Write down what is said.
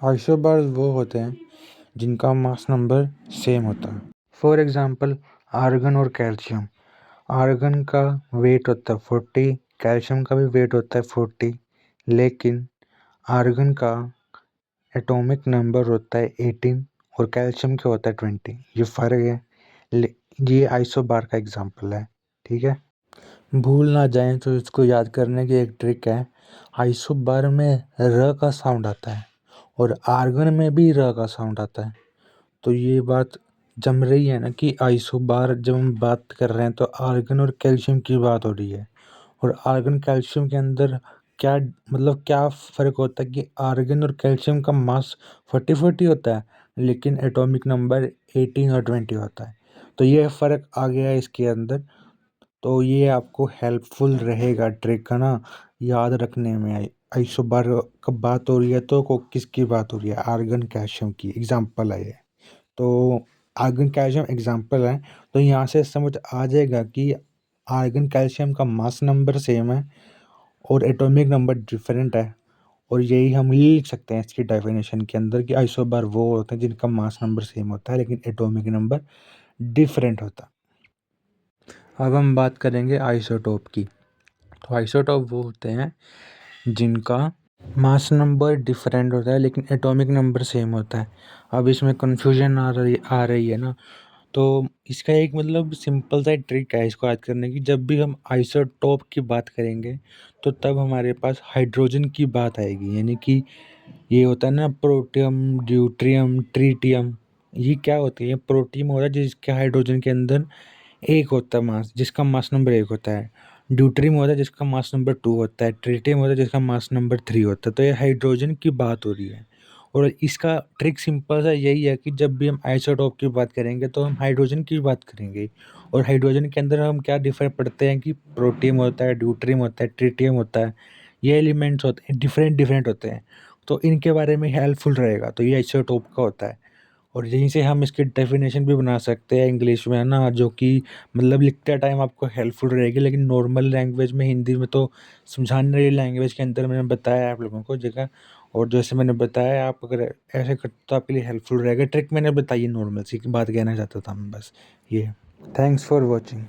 Isobars वो होते हैं जिनका मास नंबर सेम होता है। फॉर एग्जांपल आर्गन और कैल्शियम। आर्गन का वेट होता है 40, कैल्शियम का भी वेट होता है 40, लेकिन आर्गन का एटॉमिक नंबर होता है 18 और कैल्शियम का होता है 20। ये फर्क है। ये आइसोबार का एग्जांपल है। ठीक है, भूल ना जाएं तो इसको याद करने की एक ट्रिक है। आइसोबार में र का साउंड आता है और आर्गन में भी र का साउंड आता है। तो ये बात जम रही है ना कि आइसोबार जब हम बात कर रहे हैं तो आर्गन और कैल्शियम की बात हो रही है। और आर्गन कैल्शियम के अंदर क्या मतलब क्या फ़र्क होता है कि आर्गन और कैल्शियम का मास 40-40 होता है, लेकिन एटॉमिक नंबर 18 और 20 होता है। तो ये फ़र्क आ गया है इसके अंदर। तो ये आपको हेल्पफुल रहेगा ट्रिक का ना याद रखने में। आइसोबार का बात हो रही है तो किसकी बात हो रही है? आर्गन कैल्शियम की एग्जांपल है ये। तो आर्गन कैल्शियम एग्जांपल है, तो यहाँ से समझ आ जाएगा कि आर्गन कैल्शियम का मास नंबर सेम है और एटॉमिक नंबर डिफरेंट है। और यही हम लिख सकते हैं इसकी डेफिनेशन के अंदर कि आइसोबार वो होते हैं जिनका मास नंबर सेम होता है लेकिन एटॉमिक नंबर डिफरेंट होता है। अब हम बात करेंगे आइसोटोप की। तो आइसोटोप वो होते हैं जिनका मास नंबर डिफरेंट होता है लेकिन एटॉमिक नंबर सेम होता है। अब इसमें कन्फ्यूजन आ रही है ना, तो इसका एक मतलब सिंपल सा ट्रिक है इसको याद करने की। जब भी हम आइसोटोप की बात करेंगे तो तब हमारे पास हाइड्रोजन की बात आएगी, यानी कि ये होता है ना प्रोटियम, ड्यूट्रियम, ट्रीटियम। ये क्या होती है? प्रोटियम होता है जिसके हाइड्रोजन के अंदर एक होता है मास, जिसका मास नंबर 1 होता है। ड्यूट्रियम होता है जिसका मास नंबर 2 होता है। ट्रिटियम होता है जिसका मास नंबर 3 होता है। तो ये हाइड्रोजन की बात हो रही है। और इसका ट्रिक सिंपल सा यही है कि जब भी हम आइसोटोप की बात करेंगे तो हम हाइड्रोजन की बात करेंगे। और हाइड्रोजन के अंदर हम क्या डिफर पढ़ते हैं कि प्रोटियम होता है, ड्यूट्रियम होता है, ट्रिटियम होता है। ये एलिमेंट्स होते हैं, डिफरेंट डिफरेंट होते हैं। तो इनके बारे में हेल्पफुल रहेगा। तो ये आइसोटोप का होता है। और यहीं से हम इसकी डेफिनेशन भी बना सकते हैं इंग्लिश में, है ना, जो कि मतलब लिखते टाइम आपको हेल्पफुल रहेगी। लेकिन नॉर्मल लैंग्वेज में, हिंदी में तो समझाने वाली लैंग्वेज के अंदर मैंने बताया आप लोगों को जगह। और जैसे मैंने बताया, आप अगर ऐसे करते तो आपके लिए हेल्पफुल रहेगा। ट्रिक मैंने बताई है नॉर्मल सी बात कहना चाहता था मैं, बस ये। Thanks for watching.